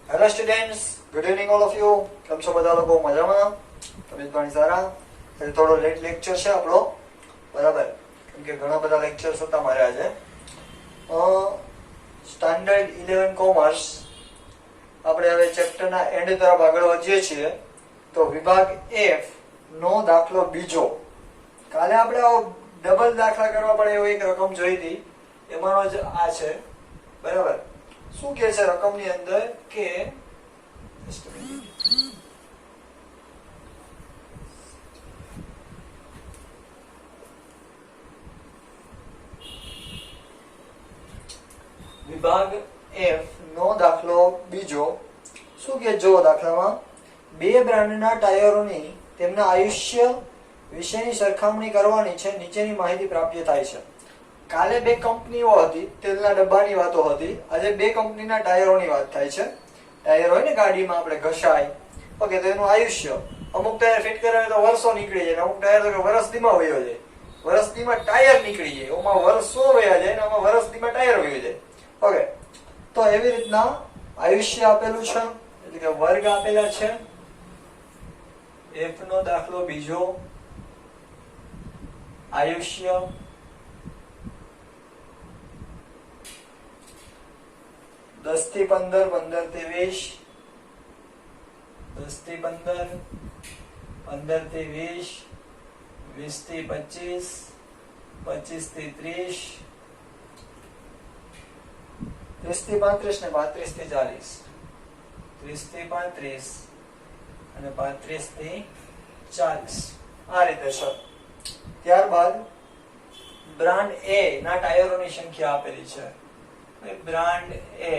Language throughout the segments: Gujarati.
Hello students, good evening all of you. કેમ છો બધા લોકો? મજામાં? તબિયત પાણી સારા? આજે થોડો લેટ લેક્ચર છે આપણો, બરાબર, કેમ કે ઘણા બધા લેક્ચર્સ હતા મારે આજે. સ્ટાન્ડર્ડ 11 કોમર્સ આપણે હવે ચેપ્ટરના એન્ડ તરફ આગળ વધીએ છીએ. તો વિભાગ એફ નો દાખલો બીજો. કાલે આપણે ડબલ દાખલા કરવા પડે એવો એક રકમ જોઈ હતી, એમાંનો જ આ છે, બરાબર. શું કહે છે રકમની અંદર કે વિભાગ એફ નો દાખલો બીજો. શું કે જો દાખલામાં બે બ્રાન્ડના ટાયરોની તેમના આયુષ્ય વિશેની સરખામણી કરવાની છે. નીચેની માહિતી પ્રાપ્ત થાય છે. કાલે બે કંપનીઓ હતી, તેલના ડબ્બાની વાતો હતી. આજે બે કંપનીના ટાયરોની વાત થાય છે. ટાયર હોય ને ગાડીમાં આપણે ઘસાય, ઓકે, તો એનું આયુષ્ય અમુક ટાયર ફિટ કરાવે તો વર્ષો નીકળી જાય, અમુક ટાયર તો વર્ષ દીમાં વયો જાય, વર્ષ દીમાં ટાયર નીકળી જાય, એમાં વર્ષો વયા જાય ને આમાં વર્ષ દીમાં ટાયર વયો જાય. ઓકે, તો એવી રીતના આયુષ્ય આપેલું છે, એટલે કે વર્ગ આપેલા છે. એફ નો દાખલો બીજો, આયુષ્ય 10 થી 15, 15 થી 20, 10 થી 15, 15 થી 20, 20 થી 25, 25 થી 30, 30 થી 35 ને 35 થી 40, 30 થી 35 અને 35 થી 40, આ રીતે છે. ત્યારબાદ બ્રાન્ડ એ ના ટાયરોની સંખ્યા આપેલી છે. બ્રાન્ડ એ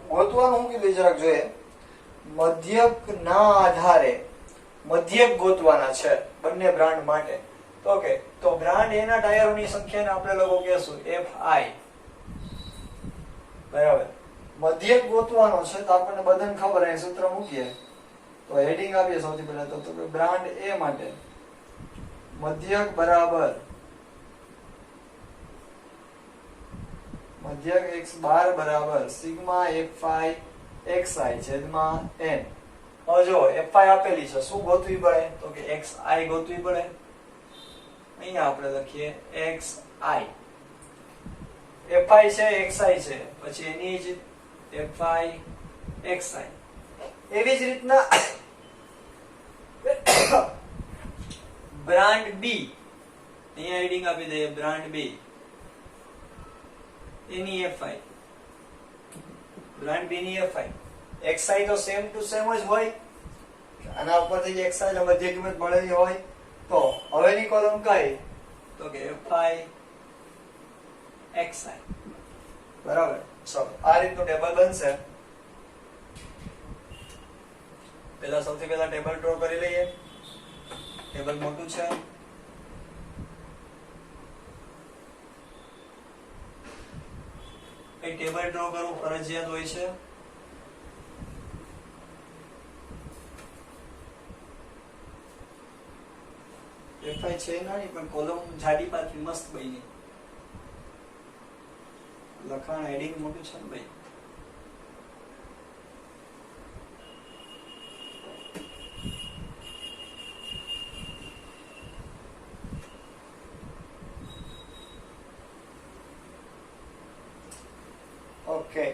ગોતવાનું હું કીધું જરાક જોઈએ. મધ્યક ના આધારે મધ્યક ગોતવાના છે બંને બ્રાન્ડ માટે. ઓકે, તો બ્રાન્ડ એ ના ટાયરોની સંખ્યાને આપણે લોકો કહેશું FI, બરાબર. મધ્યક ગોતવાનો છે તો આપણને બધાને ખબર છે, સૂત્ર મૂકીએ તો હેડિંગ આપીએ સૌથી પહેલા તો કે બ્રાન્ડ એ માટે મધ્યક બરાબર મધ્યક x બાર બરાબર સિગ્મા fi xi છેદમાં n. હવે જો fi આપેલી છે, શું ગોતવી પડે તો કે xi ગોતવી પડે. અહીંયા આપણે લખીએ xi, fi છે xi છે, પછી એની જ fi xi. એવી જ રીતના બ્રાન્ડ બી, અહીંયા હેડિંગ આપી દઈએ બ્રાન્ડ બી, એની fi, બ્રાન્ડ બી ની fi. xi તો સેમ ટુ સેમ જ હોય, આના ઉપરથી જે xi એટલે મધ્ય કિંમત મળેલી હોય. તો હવેની કોલમ કઈ તો કે fi xi, બરાબર. ચલો, આ રીતનું ટેબલ બનશે. પહેલા સૌથી પહેલા ટેબલ ડ્રો કરી લઈએ. ટેબલ મોટું છે, એ ટેબલ ડ્રો કરવું ફરજિયાત હોય છે. fi છે નાની પણ કોલમ જાડી પાતળી મસ્ત બની. લખાણ હેડિંગ મોટું છે ને ભાઈ. ઓકે,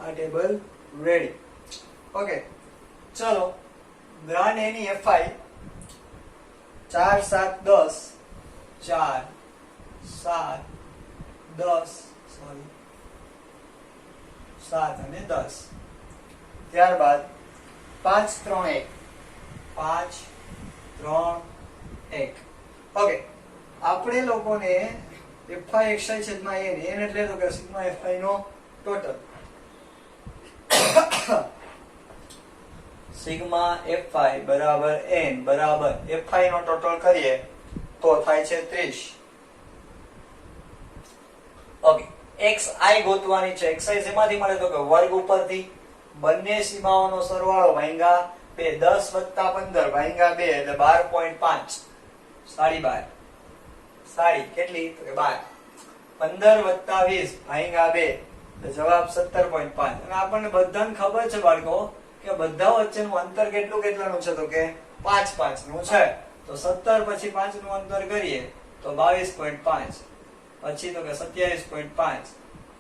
આ ટેબલ રેડી. ઓકે, ચલો, બ્રાન્ડ એની fi 4 7 10, 4 7 10, સોરી 7 અને 10. ત્યારબાદ 5 3 1, 5 3 1. ઓકે, આપણે લોકોને fi xi છેદમાં n એટલે તો કે સિગ્મા fi નો ટોટલ સિગ્મા fi બરાબર n બરાબર fi નો ટોટલ કરીએ તો થાય છે 30. ઓકે, xi ગોતવાની છે. xi શેમાંથી મળે તો કે વર્ગ ઉપરથી બંને સીમાઓનો સરવાળો ભાગ્યા 2 10 + 15 ભાગ્યા 2 એટલે 12.5 12.5 સાડી કેટલી તો કે 12 15 + 20 ભાગ્યા 2 એટલે જવાબ 17.5. અને આપણને બધાને ખબર છે બાળકો કે બધા વચ્ચેનું અંતર કેટલાનું છે તો કે 5 5 નું છે. તો 17 પછી 5 નું અંતર કરીએ તો 22.5 પછી તો કે 27.5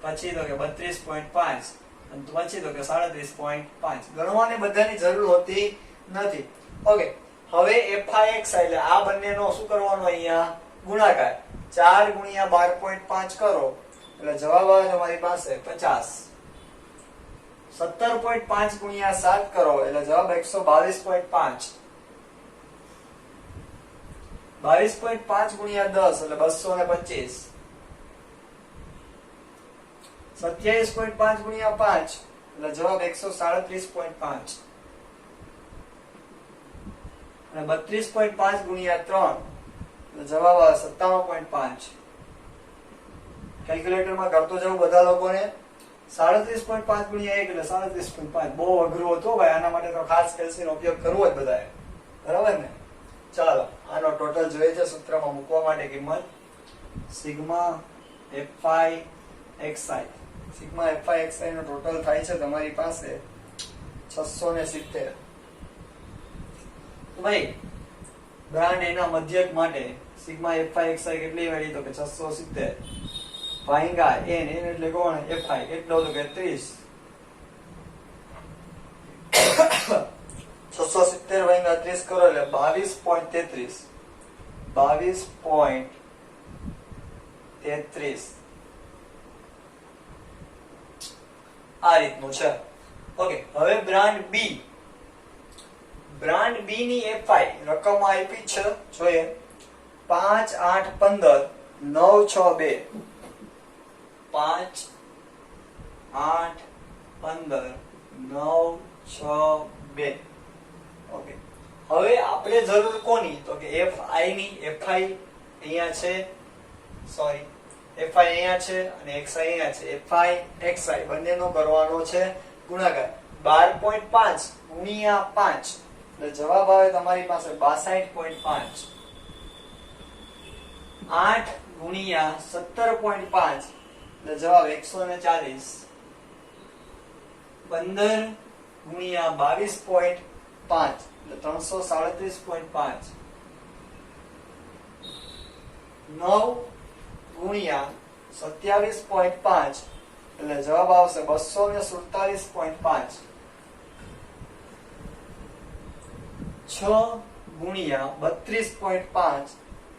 પછી તો કે 32.5 અને પછી તો કે 37.5. ગણવાની બધાની જરૂર હોતી નથી. ઓકે, હવે fi એટલે આ બંનેનો શું કરવાનો અહીંયા ગુણાકાર 4 × 12.5 કરો એટલે જવાબ આવે તમારી પાસે 50. 17.5 × 7 કરો એટલે જવાબ 122.5. 22.5 × 10 એટલે 225. 27.5 × 5 એટલે જવાબ 137.5. અને 32.5 × 3 એટલે જવાબ આવે 57.5. કેલ્ક્યુલેટરમાં કરતો જવું બધા લોકોને. 37.5 × 1 એટલે 37.5. બહુ અઘરું હતું ભાઈ, આના માટે તો ખાસ કેલ્સીનો ઉપયોગ કરવો જ બધાએ, બરાબર ને? ચાલો આનો ટોટલ જોઈએ છે સૂત્રમાં મૂકવા માટે કિંમત sigma fi xi. Sigma fi xi નો ટોટલ થાય છે તમારી પાસે 670. તો ભાઈ બ્રાન્ડ એના મધ્યક માટે સિગ્મા fi xi કેટલી મળી તો કે 670 ભાગ્યા n એટલે કોણ fi કેટલો તો કે 30. 670 ભાગ્યા 30 કરો એટલે 22.33. 22.33 આ રીતનું છે. ઓકે, હવે બ્રાન્ડ બી. બ્રાન્ડ બી ની fi રકમ આપી છે જોઈએ 5 8 15 9 6 2. 5 8 15 9 6 2. ઓકે, હવે આપણે જરૂર કોની તો કે fi ની. fi અહીંયા છે, સોરી fi અહીંયા છે અને xi અહીંયા છે. fi xi બંનેનો કરવાનો છે ગુણાકાર 12.5 × 5 એટલે જવાબ આવે તમારી પાસે 62.5. 8 × 17.5 એટલે જવાબ 140. 15 × 22.5 એટલે 337.5. 9 × 27.5 એટલે જવાબ આવશે 247.5. 6 × 32.5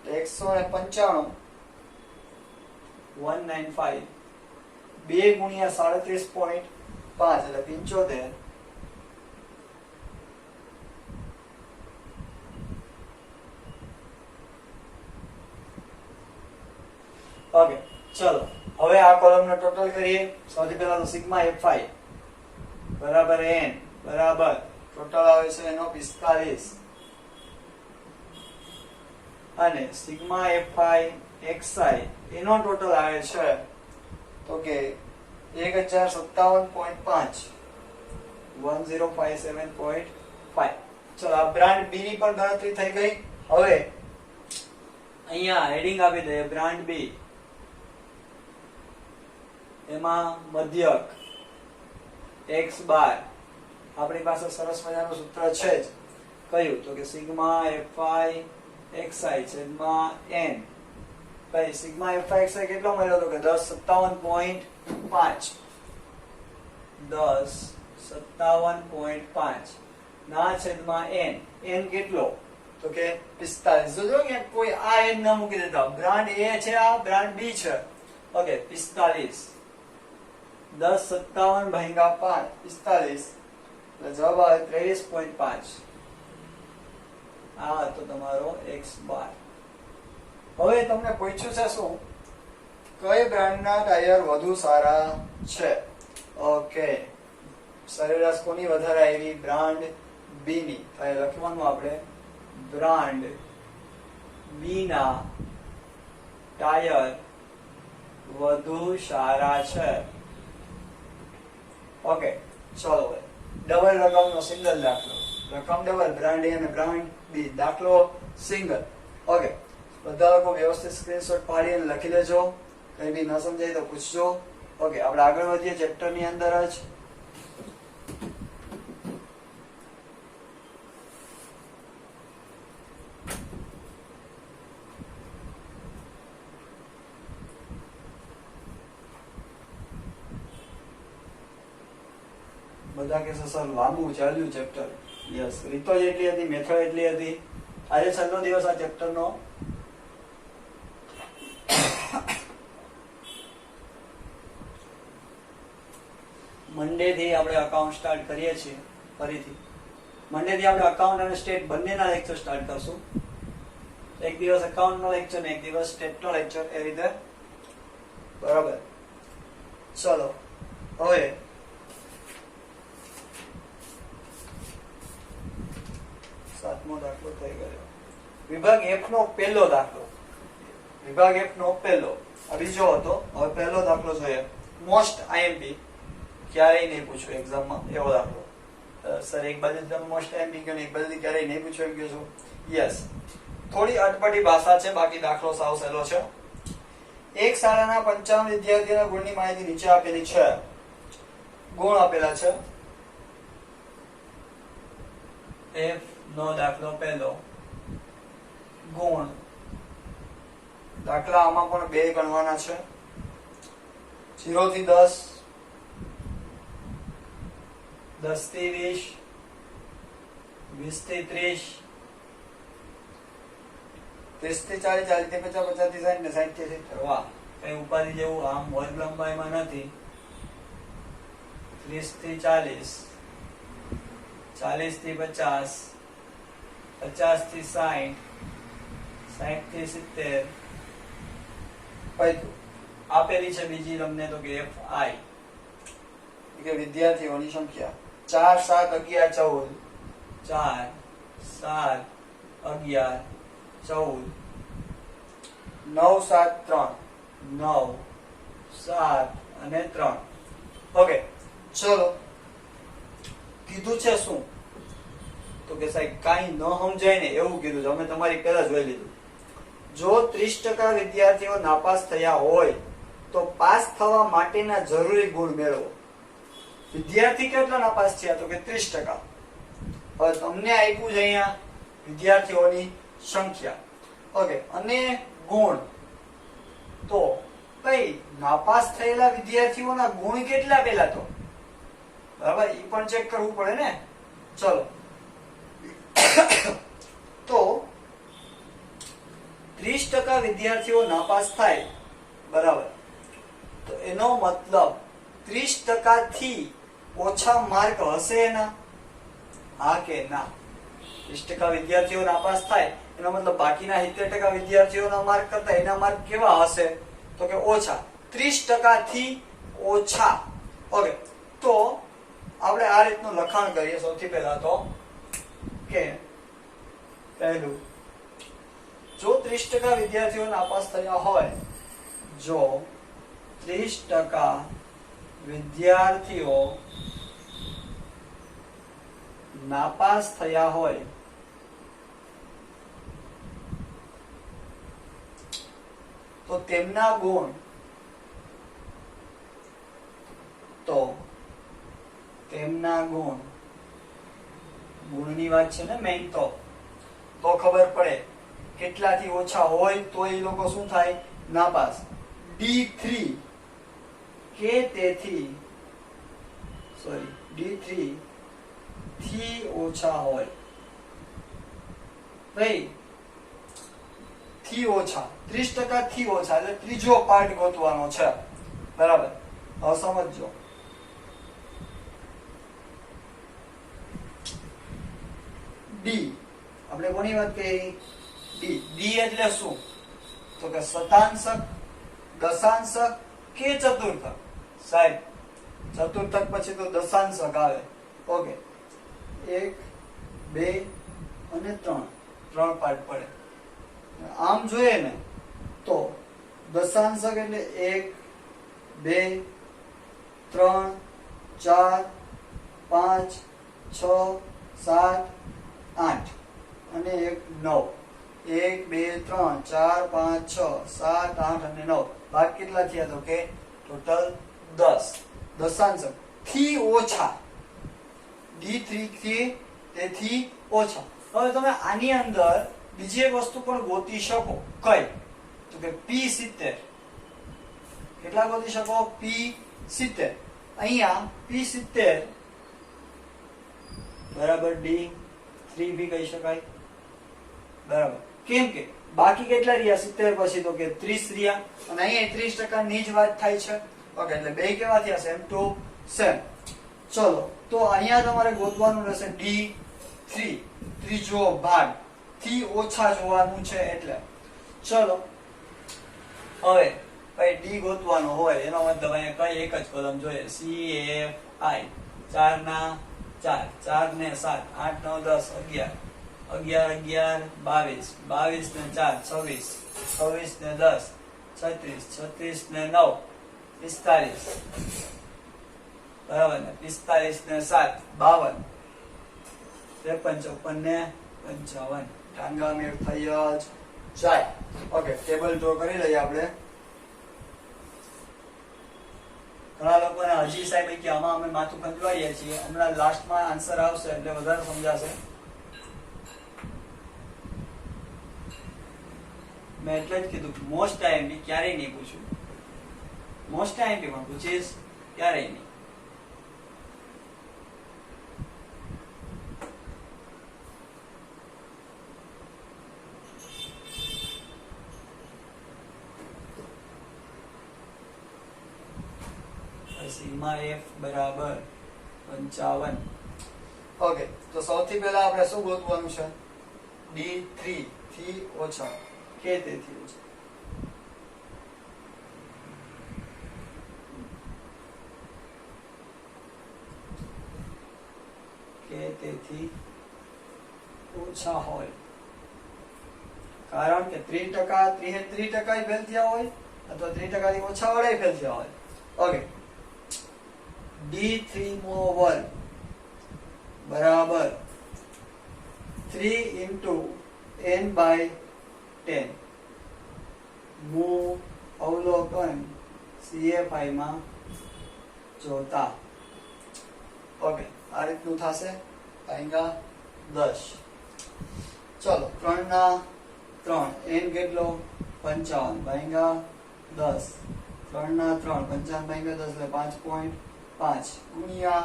એટલે 195. 195. 2 × 37.5 એટલે 75. ઓકે, ચલો હવે આ કોલમનો ટોટલ કરીએ. સૌથી પહેલા તો સિગ્મા fi બરાબર n બરાબર ટોટલ આવે છે એનો 45 અને સિગ્મા fi xi એનો ટોટલ આવે છે તો કે 1057.5 1057.5. ચલો આ બ્રાન્ડ બી ની પણ ગણતરી થઈ ગઈ. હવે અહીંયા હેડિંગ આપી દઈએ બ્રાન્ડ બી. એમાં મધ્યક x બાર આપણી પાસે સરસ મજાનું સૂત્ર છે જ. કયું તો કે સિગ્મા fi xi છેદમાં n. ભાઈ સિગ્મા fi xi કેટલો મળ્યો તો કે 1057.5. 1057.5 ના છેદમાં n. n કેટલો તો કે 45. જો કે કોઈ આ n ના મૂકી દેતા. બ્રાન્ડ a છે, આ બ્રાન્ડ b છે. ઓકે, 45. 1057 ભાગ્યા 5 45 એટલે જવાબ આવે 23.5. આ તો તમારો x બાર. હવે તમને પૂછ્યું છે શું કઈ બ્રાન્ડના ટાયર વધુ સારા છે. ઓકે, સરેરાશ કોની વધારે આવી બ્રાન્ડ બી ની. તો લખવાનું આપણે બ્રાન્ડ બી ના ટાયર વધુ સારા છે. ઓકે, ચલો હવે ડબલ રકમનો સિંગલ દાખલો. રકમ ડબલ, બ્રાન્ડ એ અને બ્રાન્ડ બી. દાખલો સિંગલ. ઓકે, બધા લોકો વ્યવસ્થિત સ્ક્રીનશોટ પાડીને લખી લેજો. કઈ બી ન સમજાય તો પૂછજો. ઓકે, આપણે આગળ વધીએ ચેપ્ટર ની અંદર જ. બધા કે સર લાંબુ ચાલ્યું ચેપ્ટર. યસ, રીતો જેટલી હતી, મેથડ એટલી હતી. આજે છેલ્લો દિવસ આ ચેપ્ટરનો. મંડે થી આપણે અકાઉન્ટ સ્ટાર્ટ કરીએ છીએ. ફરીથી મંડે થી આપણે અકાઉન્ટ અને સ્ટેટ બંનેના લેક્ચર સ્ટાર્ટ કરશું. એક દિવસ અકાઉન્ટ નો લેક્ચર ને એક દિવસ સ્ટેટ નો લેક્ચર, એ રીતે. બરાબર, ચલો હવે સાતમો દાખલો થઈ ગયો. વિભાગ એફ નો પહેલો દાખલો. વિભાગ એફ નો પહેલો, આ બીજો હતો. હવે પહેલો દાખલો જોઈએ. મોસ્ટ આઈએમપી, ક્યારેય નહીં પૂછ્યું એક્ઝામમાં એવો દાખલો. સર એક બાજુ તમે મોસ્ટ આઈએમપી કહો ને એક બાજુ ક્યારેય નહીં પૂછ્યું એમ કહો છો. યસ, થોડી અટપટી ભાષા છે, બાકી દાખલો સાવ સહેલો છે. એક શાળાના 55 વિદ્યાર્થીઓના ગુણની માહિતી નીચે આપેલી છે. ગુણ આપેલા છે. એફ નો દાખલો પહેલો. ગુણ દાખલા આમાં પણ બે ગણવાના છે. 0 થી 10, 10 થી 20, 20 થી 30, 30 થી 40, 40 થી 50, 50 થી 60 ને 60 થી 70. વાહ, કઈ ઉપાધિ જેવું આમ વર્ગ લંબાઈમાં નથી. 30 થી 40, 40 થી 50, 50 થી 60, 60 થી 70. આપેલી છે બીજી તમને તો કે એફ આઈ, કે વિદ્યાર્થીઓની સંખ્યા. 4, 7, 11, 14. 4, 7, 11, 14. 9, 7, 3. 9, 7 અને 3. ઓકે, ચલો કીધું છે શું? તો કે સાહેબ કાંઈ ન સમજાય ને એવું કીધું છે. અમે તમારી પહેલા જોઈ લીધું. જો 30% વિદ્યાર્થીઓ નાપાસ થયા હોય તો પાસ થવા માટેના જરૂરી ગુણ મેળવો. વિદ્યાર્થી કેટલા નાપાસ થયા? તો કે 30%. હવે તમને આપ્યું છે અહીંયા વિદ્યાર્થીઓની સંખ્યા. ઓકે, અને ગુણ. તો કઈ નાપાસ થયેલા વિદ્યાર્થીઓના ગુણ કેટલા પેલા તો? બરાબર, એ પણ ચેક કરવું પડે ને. ચલો તો 30% વિદ્યાર્થીઓ નાપાસ થાય, બરાબર, તો એનો મતલબ 30% થી ઓછા માર્ક હશે ના? હા કે ના? 30% વિદ્યાર્થીઓ નાપાસ થાય એનો મતલબ બાકીના 70% વિદ્યાર્થીઓના માર્ક કરતા એના માર્ક કેવા હશે? તો કે ઓછા. 30% થી ઓછા. ઓકે, તો આપણે આ રીતનું લખાણ કરીએ. સૌથી પહેલા તો કે પહેલું, જો 30% વિદ્યાર્થીઓ નાપાસ થયા હોય, જો 30% વિદ્યાર્થીઓ નાપાસ થયા હોય તો તેમના ગુણ, ગુણની વાત છે ને મેઇન, તો ખબર પડે કેટલાથી ઓછા હોય તો એ લોકો શું થાય? નાપાસ. D3 કે તેથી, સોરી, D3 થી ઓછા હોય. ભાઈ થી ઓછા, 30% થી ઓછા, એટલે ત્રીજો પાર્ટ ગોતવાનો છે. બરાબર, હવે સમજો. ડી, આપણે કોની વાત કરી? ડી. ડી એટલે શું? તો કે શતાંશક, દશાંશક કે ચતુર્થક. સાહેબ ચતુર્થક પછી તો દશાંશક આવે. ઓકે, 1, 2 અને 3, 3 પાર્ટ પડે. આમ જોઈએ ને તો દશાંશક એટલે 1, 2 3 4 5 6 7 8 અને એક 9. 1 2 3 4 5 6 7 8 અને 9. ભાગ કેટલા થયા તો કે ટોટલ 10. દશાંશ થી ઓછા D3 થી તેથી ઓછા. હવે તમે આની અંદર બીજી એક વસ્તુ પણ ગોતી શકો. કઈ? તો કે P70. કેટલા ગોતી શકો? P70. અહીંયા P70 બરાબર D3 બી કહી શકાય. બરાબર. કેમ કે બાકી કેટલા રહ્યા 70 પછી? તો કે 30 રહ્યા. અને અહીંયા 30% ની જ વાત થાય છે. ઓકે, એટલે બે કેવા થયા? Same to same. ચલો, તો અહીંયા તમારે ગોતવાનું રહેશે D3, ત્રીજો ભાગ થી ઓછા જોવાનું છે એટલે. ચલો, હવે કઈ D ગોતવાનો હોય એનો મતલબ અહીંયા કઈ એક જ કોલમ જોઈએ. CFI 4 ના 4, 4 ને 7, 8 9 10 11, 11 22, 22 ને 4 26, 26 ને 10 36, 36 ને 9 45, બરાબર ને 45 ને 7 52, 53 54 ને 55. ટાંગા મેળ થઈ જ જાય. ઓકે, ટેબલ ડ્રો કરી લઈએ આપણે. ઘણા લોકોને હજી સાહેબ કે આમાં અમે માથું ખંજવાળીએ છીએ. હમણાં લાસ્ટમાં આન્સર આવશે એટલે વધારે સમજાશે. મેં એટલે જ કીધું મોસ્ટ આઈએમપી ક્યારેય નહીં પૂછું. મોસ્ટ આઈએમપી પણ પૂછીશ, ક્યારેય નહીં. સીમા F બરાબર 55. ઓકે, તો સૌથી પહેલા આપણે શું ગોતવાનું છે? D3 થી ઓછા કે તેથી ઓછા. કે તેથી ઓછા હોય. કારણ કે 30% 30% ફેલ થયા હોય અથવા 30% થી ઓછા વાળા ફેલ થયા હોય. ઓકે, D3 more 1 બરાબર 3 into n by 10. હું અવલોકન CFI માં જોતા. ઓકે, આ રીતનું થશે. આઈગા 10. ચલો, 3 ના 3 n કેટલો? 55 ભાઈગા 10. 3 ના 3 55 ભાઈગા 10 એટલે 5.5 ગુણ્યા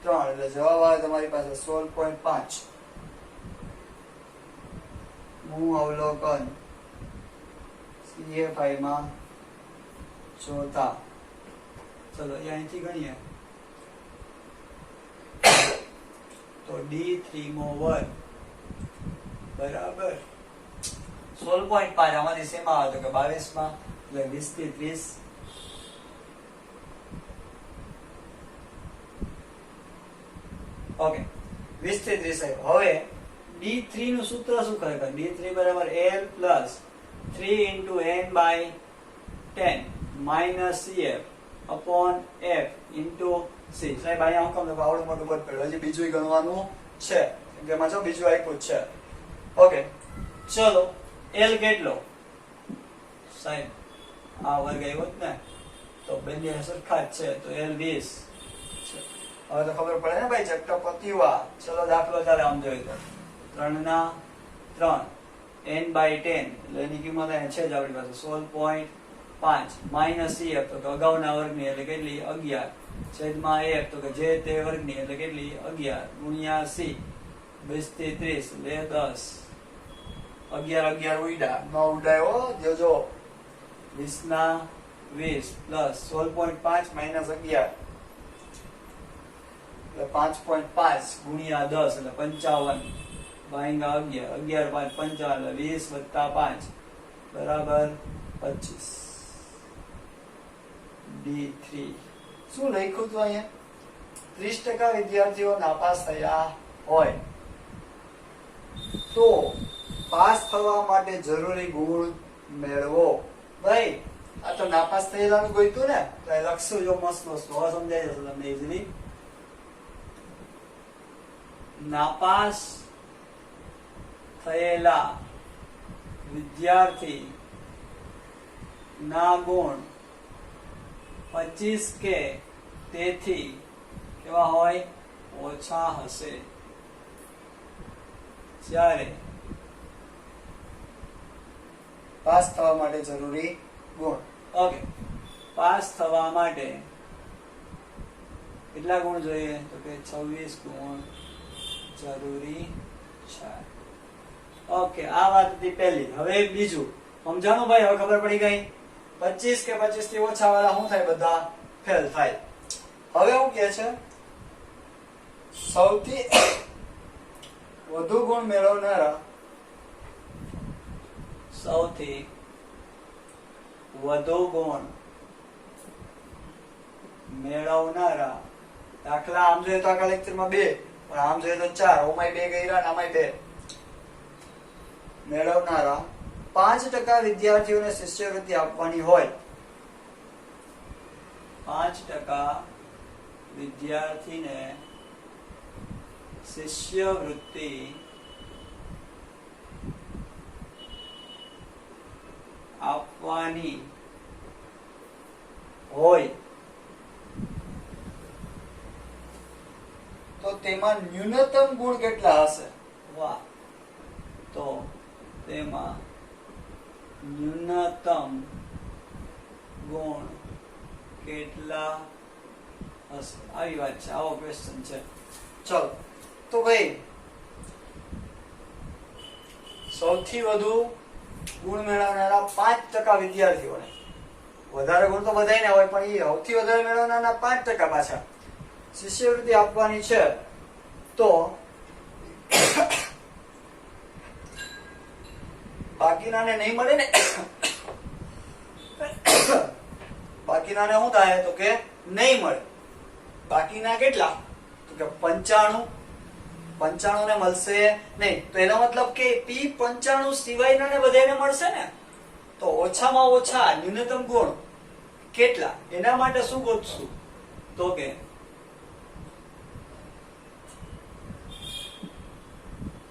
3 એટલે જવાબ આવે તમારી પાસે 16.5. હું અવલોકન CFI માં જોતા. ચલો, અહીંથી ગણીએ તો D3 માં 1 બરાબર 16.5. આમાંથી શેમાં આવે તો કે 22 માં, એટલે 20 થી 30. ઓકે, 20 થી 30 આવ્યો. હવે D3 નું સૂત્ર શું ખરેખર? D3 બરાબર L plus 3 into n by 10 minus CF upon F into C. સાહેબ અહીંયા હું તમને આવડું મોટું પદ પડ્યું. હજી બીજું ગણવાનું છે કેમ કે એમાં જો બીજું આપ્યું છે. ઓકે, ચલો, L કેટલો? સાહેબ આ વર્ગ આવ્યો જ ને, તો બંને સરખા જ છે, તો L 20. હવે તો ખબર પડે ને ભાઈ, ચેપ્ટર પતીવા. ચલો, દાખલો ચાલે આમ જોઈએ તો 3 ના 3 n by 10 એટલે એની કિંમત અહીંયા છે જ આપણી પાસે 16.5 માઇનસ CF તો અગાઉના વર્ગની એટલે કેટલી? 11 છેદમાં F તો કે જે તે વર્ગની એટલે કેટલી? 11 ગુણ્યા C 20 થી 30 એટલે 10. 11 ઉડા ન ઉડાયો જોજો. 20 ના 20 પ્લસ 16.5 માઇનસ 11 એટલે 5.5 ગુણ્યા 10 એટલે 55 ભાંગા 11 11 5 55 એટલે 20 વત્તા 5 બરાબર 25. D3 શું લખ્યું હતું અહીંયા? 30% વિદ્યાર્થીઓ નાપાસ થયા હોય તો પાસ થવા માટે જરૂરી ગુણ મેળવો. ભાઈ આ તો નાપાસ થયેલાનું ગોઈતું ને, તો એ લખશું જો મસ્ત વસ્તુ હવે સમજાઈ જશે તમને ઇઝીલી. નાપાસ થયેલા વિદ્યાર્થી ના ગુણ 25 કે તેથી કેવા હોય? ઓછા હશે. જ્યારે પાસ થવા માટે જરૂરી ગુણ. ઓકે, પાસ થવા માટે કેટલા ગુણ જોઈએ? તો કે 26 ગુણ જરૂરી છે. ઓકે, આ વાત હતી પહેલી. હવે બીજું સમજાણું ભાઈ? હવે ખબર પડી ગઈ? 25 કે 25 થી ઓછા વાળા શું થાય? બધા ફેલ થાય. હવે હું કહે છે સૌથી વધુ ગુણ મેળવનારા, સૌથી વધુ ગુણ મેળવનારા, દાખલા આમ જોઈએ તો આખા લેક્ચરમાં 2, પણ આમ જોઈએ તો 4, ઓમાંય 2 ગયરા ને આમાંય 2 મેળવનારા 5% વિદ્યાર્થીઓને શિષ્યવૃત્તિ આપવાની હોય. 5% વિદ્યાર્થીને શિષ્યવૃત્તિ આપવાની હોય તો તેમાં ન્યૂનતમ ગુણ કેટલા હશે? વાહ! તો તેમાં ન્યૂનતમ ગુણ કેટલા હશે? આવી વાત છે, આવો ક્વેશ્ચન છે. ચલો તો ભાઈ સૌથી વધુ ગુણ મેળવનારા 5% વિદ્યાર્થીઓને, વધારે ગુણ તો બધાયને હોય પણ એ સૌથી વધારે મેળવનારા 5% પાછા શિષ્યવૃત્તિ આપવાની છે. તો બાકીનાને નહીં મળે ને? બાકીનાને શું થાય? તો કે નહીં મળે. બાકીના કેટલા? તો કે 95 ને મળશે નહીં. તો એનો મતલબ કે P95 સિવાયના ને બધાને મળશે ને. તો ઓછામાં ઓછા ન્યૂનતમ ગુણ કેટલા? એના માટે શું ગોતશું? તો કે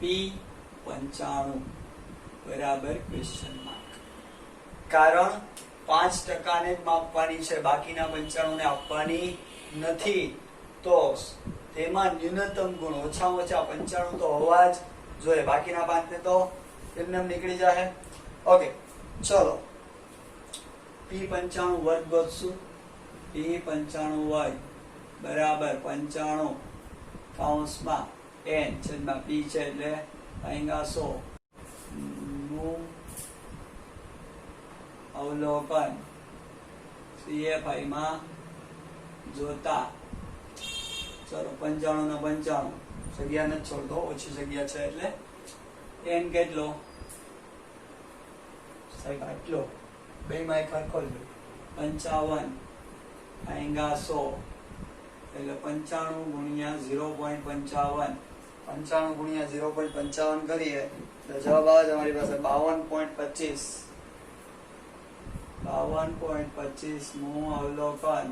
P95 બરાબર ક્વેશ્ચન માર્ક. કારણ 5% ને જ માપવાની છે, બાકીના 95 ને આપવાની નથી. તો તેમાં ન્યૂનતમ ગુણ ઓછામાં ઓછા 95 તો હોવા જ જોઈએ. બાકીના 5 ને તો એમને નીકળી જાય. ઓકે, ચલો P95 વર્ગ ગોતશું. P95 વર્ગ બરાબર 95 કૌંસમાં n છેદમાં p છે એટલે આઈંગા 100 નું અવલોકન CFI માં જોતા. ચલો 95 ને 95 જગ્યા નથી છોડતો, ઓછી જગ્યા છે એટલે n કેટલો? સાહેબ આટલો. બે માં એક વાર ખોલજો. 55 આઈંગા 100 એટલે 95 ગુણ્યા 0.55. 95 ગુણ્યા 0.55 કરીએ તો જવાબ આવે છે અમારી પાસે 52.25. 52.25 નું અવલોકન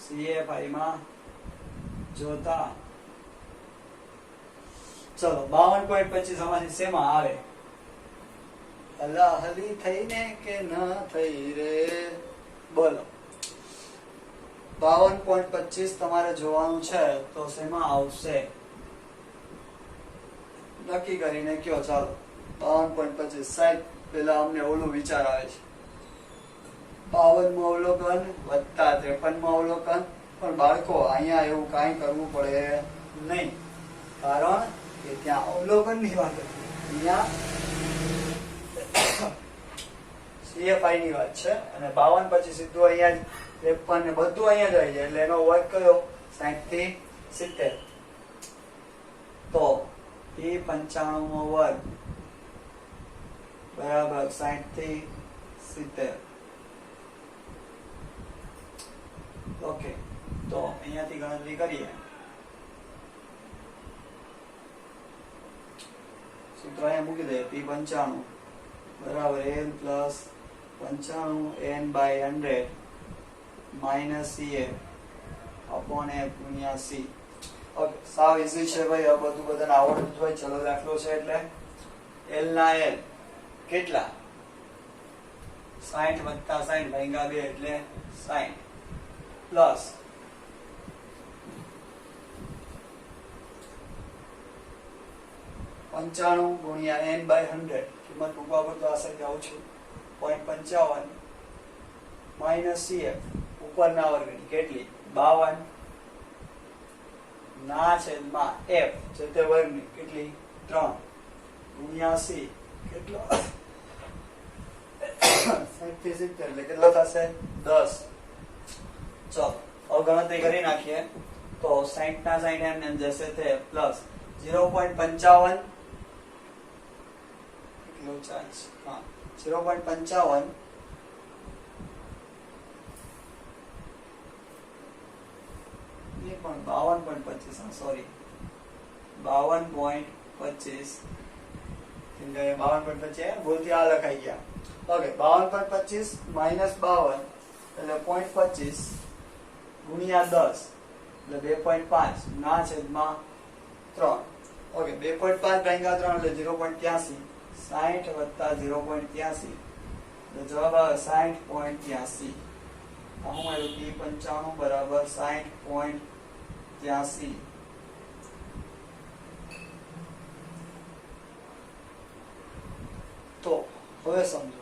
CFI માં જોતા. ચલો 52.25 આમાંથી શેમાં આવે? અલ્લાહલી થઈને કે ન થઈ રે? બોલો. 52.25 તમારે જોવાનું છે તો શેમાં આવશે? નક્કી કરીને કયો. ચાલો 52.25. સાહેબ પેલા અમને ઓલું વિચાર આવે છે, 52 માં અવલોકન વત્તા 53 માં અવલોકન. પણ બાળકો અહીંયા એવું કાંઈ કરવું પડે નહીં, કારણ કે ત્યાં અવલોકન ની વાત હતી, અહીંયા CFI ની વાત છે. અને 52 પછી સીધું અહીંયા જ 53 ને બધું અહીંયા જ આવી જાય એટલે એનો વર્ગ કયો? 60 થી 70. તો P95 નો વર્ગ બરાબર 60 થી 70. ઓકે, તો અહીંયાથી ગણતરી કરીએ. સૂત્ર અહીંયા મૂકી દઈએ. P95 બરાબર n plus 95 n/100 minus CF upon F ગુણ્યા C. ઓકે, સાવ ઈઝી છે ભાઈ. આ બધું બધાને આવડતું જ હોય. ચલો દાખલો છે એટલે L ના L કેટલા? 60 વત્તા 60 ભાગ્યા 2 એટલે 60 પ્લસ 95 ગુણ્યા n/100 કિંમત મૂકવા પર તો આ સાઈડ આવું છું 0.55 માઇનસ CF ઉપરના વર્ગની કેટલી 52 ના છેદમાં F છે તે વર્ગની કેટલી 3 ગુણ્યા C કેટલો 60 થી 70 એટલે કેટલો થશે 10. ચલો હવે ગણતરી કરી નાખીએ તો 60 ના 60 એમ જશે તે પ્લસ 0.55 કેટલો ચાર્જ 0.55 ये પણ 52.25 સોરી 52.25 કેમ 52.25 ભૂલથી આ લખાઈ ગયા. ઓકે 52.25 માઈનસ 52 એટલે 0.25 ગુણ્યા 10 એટલે 2.5 ના છેદમાં 3. ઓકે 2.5 ભાગ્યા 3 એટલે 0.83 60 વત્તા 0.83 એટલે જવાબ આવે 60.83. હું આવ્યું P 95 બરાબર 60.83. તો હવે સમજો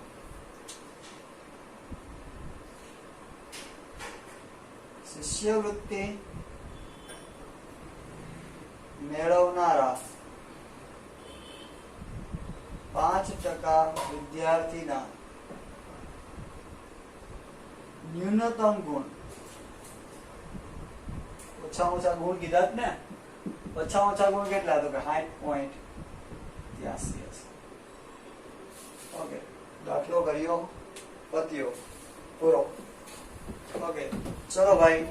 શિષ્યવૃત્તિ મેળવનારા 5% વિદ્યાર્થીના ન્યૂનતમ ગુણ ઓછામાં ઓછા ગુણ કીધા જ ને. ઓછામાં ઓછા ગુણ કેટલા? તો કે 60.83 હશે. ઓકે દાખલો કર્યો પત્યો પૂરો. ઓકે ચલો ભાઈ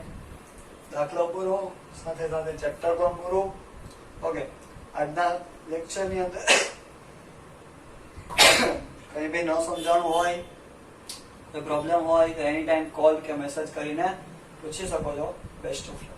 દાખલો પૂરો સાથે સાથે ચેપ્ટર પણ પૂરું. ઓકે આજના લેક્ચર ની અંદર કઈ બી ન સમજાણું હોય કોઈ પ્રોબ્લેમ હોય તો એની ટાઈમ કોલ કે મેસેજ કરીને પૂછી શકો છો. Best of luck.